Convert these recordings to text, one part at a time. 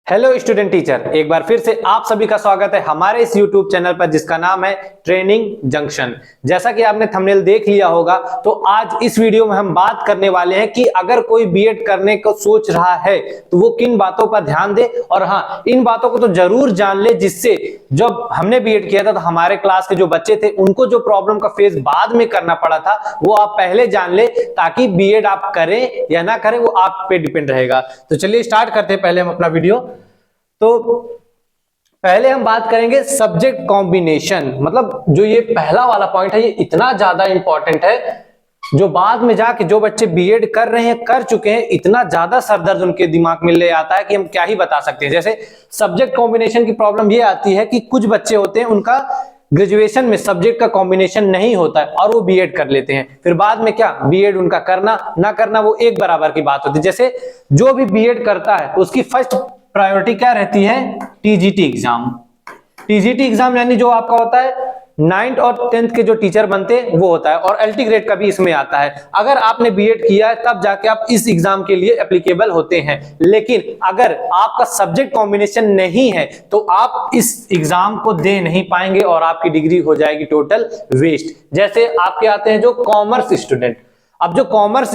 Hello student teacher, एक बार फिर से आप सभी का स्वागत है हमारे इस यूट्यूब चैनल पर जिसका नाम है ट्रेनिंग जंक्शन। जैसा कि आपने थंबनेल देख लिया होगा, तो आज इस वीडियो में हम बात करने वाले हैं कि अगर कोई बीएड करने को सोच रहा है तो वो किन बातों पर ध्यान दे। और हाँ, इन बातों को तो जरूर जान ले जिससे जब हमने बीएड किया था तो हमारे क्लास के जो बच्चे थे उनको जो प्रॉब्लम का फेस बाद में करना पड़ा था वो आप पहले जान ले, ताकि बीएड आप करें या ना करें वो आप पे डिपेंड रहेगा। तो चलिए स्टार्ट करते हैं पहले हम अपना वीडियो। तो पहले हम बात करेंगे सब्जेक्ट कॉम्बिनेशन। मतलब जो ये पहला वाला पॉइंट है ये इतना ज्यादा इंपॉर्टेंट है, जो बाद में जाके जो बच्चे बीएड कर रहे हैं, कर चुके हैं, इतना ज्यादा सरदर्द उनके दिमाग में ले आता है कि हम क्या ही बता सकते हैं। जैसे सब्जेक्ट कॉम्बिनेशन की प्रॉब्लम ये आती है कि कुछ बच्चे होते हैं उनका ग्रेजुएशन में सब्जेक्ट का कॉम्बिनेशन नहीं होता है और वो बीएड कर लेते हैं, फिर बाद में क्या बीएड उनका करना ना करना वो एक बराबर की बात होती है। जैसे जो भी बीएड करता है उसकी फर्स्ट प्रायोरिटी क्या रहती है? TGT exam. टीजीटी एग्जाम यानी जो आपका होता है 9th और 10th के जो टीचर बनते हैं वो होता है, और एलटी ग्रेड का भी इसमें आता है। अगर आपने बीएड किया है तब जाके आप इस एग्जाम के लिए एप्लीकेबल होते हैं, लेकिन अगर आपका सब्जेक्ट कॉम्बिनेशन नहीं है तो आप इस एग्जाम को दे नहीं पाएंगे और आपकी डिग्री हो जाएगी टोटल वेस्ट। जैसे आपके आते हैं जो कॉमर्स स्टूडेंट। अब जो कॉमर्स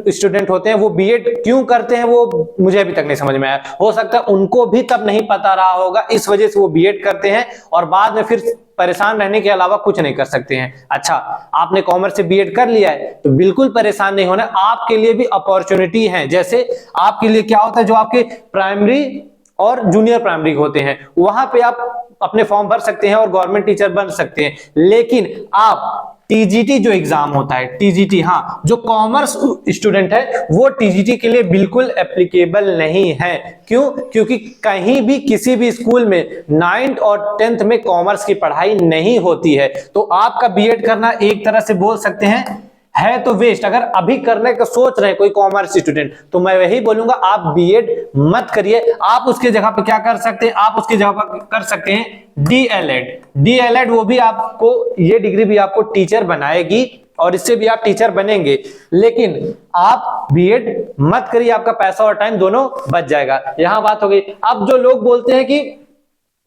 स्टूडेंट होते हैं वो बीएड क्यों करते हैं वो मुझे अभी तक नहीं समझ में आया। हो सकता है उनको भी तब नहीं पता रहा होगा, इस वजह से वो बीएड करते हैं और बाद में फिर परेशान रहने के अलावा कुछ नहीं कर सकते हैं। अच्छा, आपने कॉमर्स से बीएड कर लिया है तो बिल्कुल परेशान नहीं होना, आपके लिए भी अपॉर्चुनिटी है। जैसे आपके लिए क्या होता है, जो आपके प्राइमरी और जूनियर प्राइमरी होते हैं वहां पे आप अपने फॉर्म भर सकते हैं और गवर्नमेंट टीचर बन सकते हैं। लेकिन आप टीजीटी जो एग्जाम होता है, टीजीटी, हाँ, जो कॉमर्स स्टूडेंट है वो टीजीटी के लिए बिल्कुल एप्लीकेबल नहीं है। क्यों? क्योंकि कहीं भी किसी भी स्कूल में 9th और 10th में कॉमर्स की पढ़ाई नहीं होती है, तो आपका बीएड करना एक तरह से बोल सकते हैं है तो वेस्ट। अगर अभी करने का सोच रहे हैं कोई कॉमर्स स्टूडेंट तो मैं वही बोलूंगा आप बीएड मत करिए। आप उसके जगह पे क्या कर सकते हैं? आप उसके जगह पर कर सकते हैं डीएलएड। डीएलएड वो भी आपको, ये डिग्री भी आपको टीचर बनाएगी और इससे भी आप टीचर बनेंगे, लेकिन आप बीएड मत करिए, आपका पैसा और टाइम दोनों बच जाएगा। यहां बात हो गई। अब जो लोग बोलते हैं कि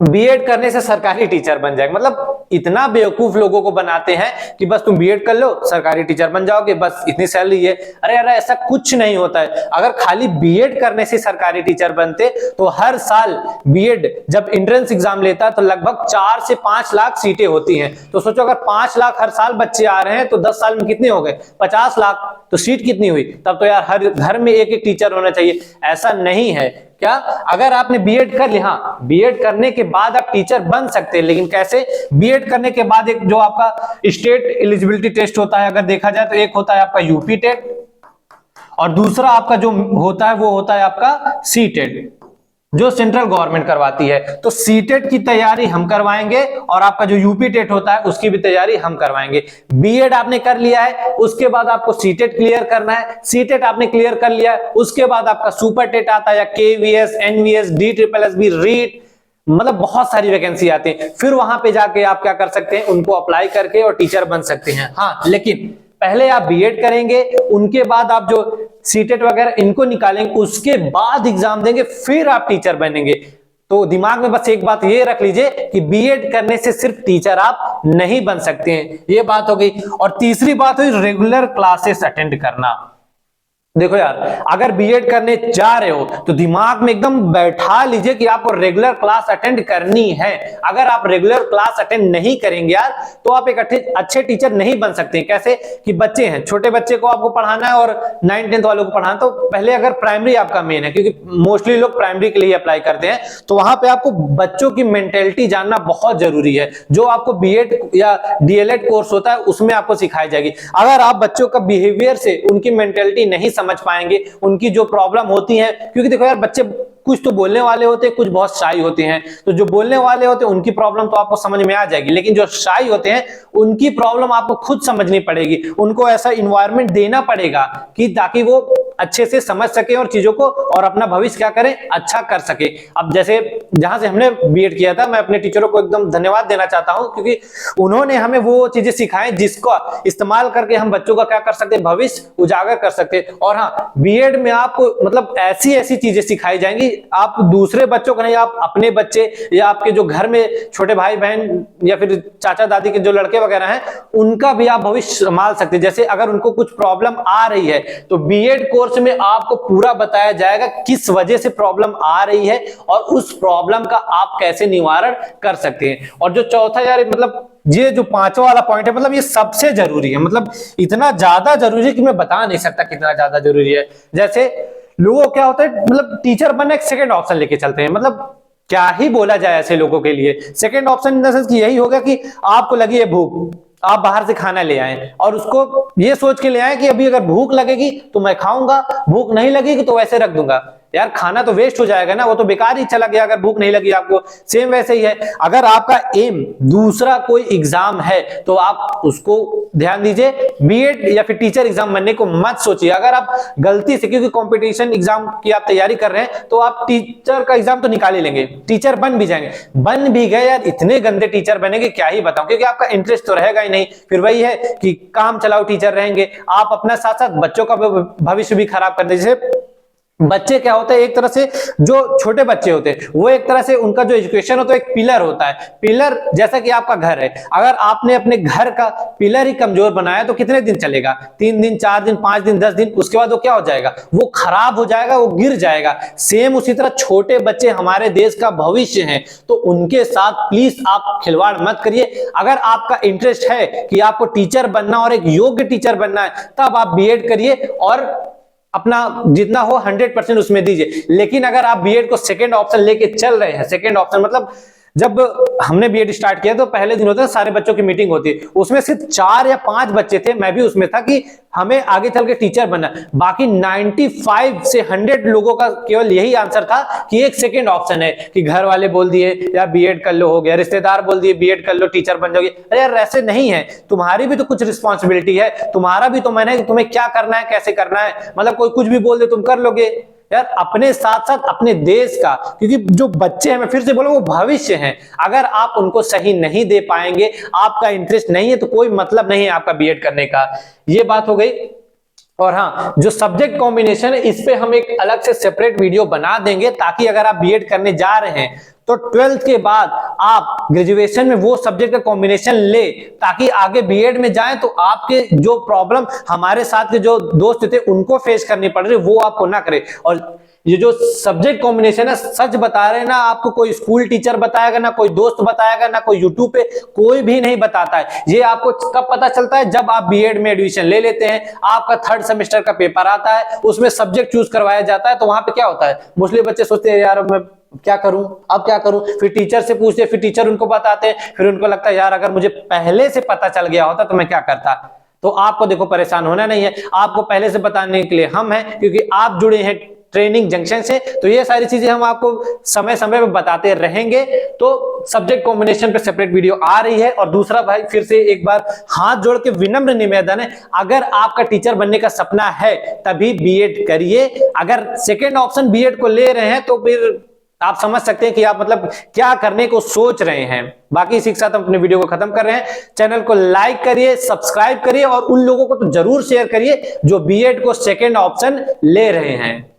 बीएड करने से सरकारी टीचर बन जाएगा, मतलब इतना बेवकूफ लोगों को बनाते हैं कि बस तुम बीएड कर लो सरकारी टीचर बन जाओगे, बस इतनी सैलरी है। अरे अरे, ऐसा कुछ नहीं होता है। अगर खाली बीएड करने से सरकारी टीचर बनते तो हर साल बीएड जब एंट्रेंस एग्जाम लेता है तो लगभग 4 से 5 लाख सीटें होती हैं। तो सोचो अगर 5 लाख हर साल बच्चे आ रहे हैं तो 10 साल में कितने हो गए? 50 लाख। तो सीट कितनी हुई? तब तो यार हर घर में एक एक टीचर होना चाहिए। ऐसा नहीं है क्या? अगर आपने बीएड कर लिया, हाँ, बीएड करने के बाद आप टीचर बन सकते हैं, लेकिन कैसे? बीएड करने के बाद एक जो आपका स्टेट एलिजिबिलिटी टेस्ट होता है, अगर देखा जाए तो एक होता है आपका यूपी टेट और दूसरा आपका जो होता है वो होता है आपका सी टेट, जो सेंट्रल गवर्नमेंट करवाती है। तो सीटेट की तैयारी हम करवाएंगे और आपका जो यूपी टेट होता है उसकी भी तैयारी हम करवाएंगे। बीएड आपने कर लिया है, उसके बाद आपको सीटेट क्लियर करना है। सीटेट आपने क्लियर कर लिया है, उसके बाद आपका सुपर टेट आता है, या केवीएस, एनवीएस, DSSS, रीट, मतलब बहुत सारी वैकेंसी आती है। फिर वहां पे जाके आप क्या कर सकते हैं? उनको अप्लाई करके और टीचर बन सकते हैं। हाँ, लेकिन पहले आप बीएड करेंगे, उनके बाद आप जो सीटेट वगैरह इनको निकालेंगे, उसके बाद एग्जाम देंगे, फिर आप टीचर बनेंगे। तो दिमाग में बस एक बात ये रख लीजिए कि बीएड करने से सिर्फ टीचर आप नहीं बन सकते हैं। ये बात हो गई। और तीसरी बात हुई रेगुलर क्लासेस अटेंड करना। देखो यार, अगर बीएड करने जा रहे हो तो दिमाग में एकदम बैठा लीजिए कि आपको रेगुलर क्लास अटेंड करनी है। अगर आप रेगुलर क्लास अटेंड नहीं करेंगे यार तो आप एक अच्छे टीचर नहीं बन सकते। कैसे? कि बच्चे हैं, छोटे बच्चे को आपको पढ़ाना है और 9th 10th वालों को पढ़ाना, तो पहले अगर प्राइमरी आपका मेन है, क्योंकि मोस्टली लोग प्राइमरी के लिए अप्लाई करते हैं, तो वहां पे आपको बच्चों की मेंटेलिटी जानना बहुत जरूरी है, जो आपको बीएड या डीएलएड कोर्स होता है उसमें आपको सिखाई जाएगी। अगर आप बच्चों का बिहेवियर से उनकी मेंटेलिटी नहीं समझ पाएंगे, उनकी जो प्रॉब्लम होती है, क्योंकि देखो यार बच्चे कुछ तो बोलने वाले होते हैं, कुछ बहुत शाई होते हैं, तो जो बोलने वाले होते हैं उनकी प्रॉब्लम तो आपको समझ में आ जाएगी, लेकिन जो शाई होते हैं उनकी प्रॉब्लम आपको खुद समझनी पड़ेगी। उनको ऐसा इन्वायरमेंट देना पड़ेगा कि ताकि वो अच्छे से समझ सके और चीजों को और अपना भविष्य क्या करें, अच्छा कर सके। अब जैसे जहां से हमने बीएड किया था, मैं अपने टीचरों को एकदम धन्यवाद देना चाहता हूं, क्योंकि उन्होंने हमें वो चीजें सिखाई जिसको इस्तेमाल करके हम बच्चों का क्या कर सकते हैं, भविष्य उजागर कर सकते हैं। और हाँ, बीएड में आपको मतलब ऐसी ऐसी चीजें सिखाई जाएंगी, आप दूसरे बच्चों को नहीं, आप अपने बच्चे या आपके जो घर में छोटे भाई बहन या फिर चाचा दादी के जो लड़के वगैरह हैं, उनका भी आप भविष्य संभाल सकते हैं। जैसे अगर उनको कुछ प्रॉब्लम आ रही है तो बीएड कोर्स में आपको पूरा बताया जाएगा किस वजह से प्रॉब्लम आ रही है और उस प्रॉब्लम का आप कैसे निवारण कर सकते हैं। और जो चौथा यार, मतलब ये जो पांचवा वाला पॉइंट है, मतलब ये सबसे जरूरी है, मतलब इतना ज्यादा जरूरी है कि मैं बता नहीं सकता कितना ज्यादा जरूरी है। जैसे लोगों क्या होता है, मतलब टीचर बनने एक सेकंड ऑप्शन लेके चलते हैं, मतलब क्या ही बोला जाए ऐसे लोगों के लिए। Second option in the sense कि यही होगा कि आपको लगी है भूख, आप बाहर से खाना ले आए और उसको ये सोच के ले आए कि अभी अगर भूख लगेगी तो मैं खाऊंगा, भूख नहीं लगेगी तो वैसे रख दूंगा। यार खाना तो वेस्ट हो जाएगा ना, वो तो बेकार ही चला गया अगर भूख नहीं लगी आपको। सेम वैसे ही है, अगर आपका एम दूसरा कोई एग्जाम है तो आप उसको ध्यान दीजिए, बीएड या फिर टीचर एग्जाम बनने को मत सोचिए। अगर आप गलती से, क्योंकि कंपटीशन एग्जाम की आप तैयारी कर रहे हैं, तो आप टीचर का एग्जाम तो निकाल ही लेंगे, टीचर बन भी जाएंगे, बन भी गए यार इतने गंदे टीचर बनेंगे क्या ही बताऊं, क्योंकि आपका इंटरेस्ट तो रहेगा ही नहीं। फिर वही है कि काम चलाओ टीचर रहेंगे, आप अपना साथ साथ बच्चों का भविष्य भी खराब कर दे। जैसे बच्चे क्या होते हैं, एक तरह से जो छोटे बच्चे होते हैं वो एक तरह से उनका जो एजुकेशन होता है एक पिलर होता है। पिलर जैसा कि आपका घर है, अगर आपने अपने घर का पिलर ही कमजोर बनाया तो कितने दिन चलेगा, 3 दिन 4 दिन 5 दिन 10 दिन, उसके बाद वो क्या हो जाएगा, वो खराब हो जाएगा, वो गिर जाएगा। सेम उसी तरह छोटे बच्चे हमारे देश का भविष्य हैं, तो उनके साथ प्लीज आप खिलवाड़ मत करिए। अगर आपका इंटरेस्ट है कि आपको टीचर बनना और एक योग्य टीचर बनना है, तब आप बीएड करिए और अपना जितना हो 100% उसमें दीजिए। लेकिन अगर आप बीएड को सेकंड ऑप्शन लेके चल रहे हैं, सेकंड ऑप्शन मतलब जब हमने बीएड स्टार्ट किया तो पहले दिन होता है सारे बच्चों की मीटिंग होती है, उसमें सिर्फ 4 या 5 बच्चे थे, मैं भी उसमें था, कि हमें आगे चल के टीचर बनना। बाकी 95 से 100 लोगों का केवल यही आंसर था कि एक सेकंड ऑप्शन है, कि घर वाले बोल दिए या बीएड कर लो हो गया, रिश्तेदार बोल दिए बीएड कर लो टीचर बन जाओगे। अरे यार ऐसे नहीं है, तुम्हारी भी तो कुछ रिस्पॉन्सिबिलिटी है, तुम्हारा भी तो मैंने है कि तुम्हें क्या करना है कैसे करना है। मतलब कोई कुछ भी बोल दे तुम कर लोगे यार, अपने साथ साथ अपने देश का, क्योंकि जो बच्चे हैं, मैं फिर से बोलूं, वो भविष्य हैं। अगर आप उनको सही नहीं दे पाएंगे, आपका इंटरेस्ट नहीं है, तो कोई मतलब नहीं है आपका बीएड करने का। ये बात हो गई। और हाँ, जो सब्जेक्ट कॉम्बिनेशन है इस पे हम एक अलग से सेपरेट वीडियो बना देंगे, ताकि अगर आप बीएड करने जा रहे हैं तो 12th के बाद आप ग्रेजुएशन में वो सब्जेक्ट का कॉम्बिनेशन ले, ताकि आगे बीएड में जाएं तो आपके जो प्रॉब्लम हमारे साथ के जो दोस्त थे उनको फेस करनी पड़ रही वो आपको ना करे। और ये जो सब्जेक्ट कॉम्बिनेशन है, सच बता रहे हैं ना, आपको कोई स्कूल टीचर बताएगा ना, कोई दोस्त बताएगा ना, कोई यूट्यूब पे कोई भी नहीं बताता है। ये आपको कब पता चलता है, जब आप बीएड में एडमिशन ले लेते हैं, आपका 3rd सेमेस्टर का पेपर आता है, उसमें सब्जेक्ट चूज करवाया जाता है, तो वहां पे क्या होता है, मोस्टली बच्चे सोचते हैं यार मैं क्या करूं, अब क्या करूं, फिर टीचर से पूछते, फिर टीचर उनको बताते हैं, फिर उनको लगता है यार अगर मुझे पहले से पता चल गया होता तो मैं क्या करता। तो आपको देखो परेशान होना नहीं है, आपको पहले से बताने के लिए हम हैं, क्योंकि आप जुड़े हैं ट्रेनिंग जंक्शन से, तो ये सारी चीजें हम आपको समय समय पे बताते रहेंगे। तो सब्जेक्ट कॉम्बिनेशन पे सेपरेट वीडियो आ रही है। और दूसरा भाई, फिर से एक बार हाथ जोड़ के विनम्र निवेदन है, अगर आपका टीचर बनने का सपना है तभी बीएड करिए। अगर सेकेंड ऑप्शन बीएड को ले रहे हैं तो फिर आप समझ सकते हैं कि आप मतलब क्या करने को सोच रहे हैं। बाकी इसी के साथ हम अपने वीडियो को खत्म कर रहे हैं। चैनल को लाइक करिए, सब्सक्राइब करिए और उन लोगों को तो जरूर शेयर करिए जो बीएड को सेकेंड ऑप्शन ले रहे हैं।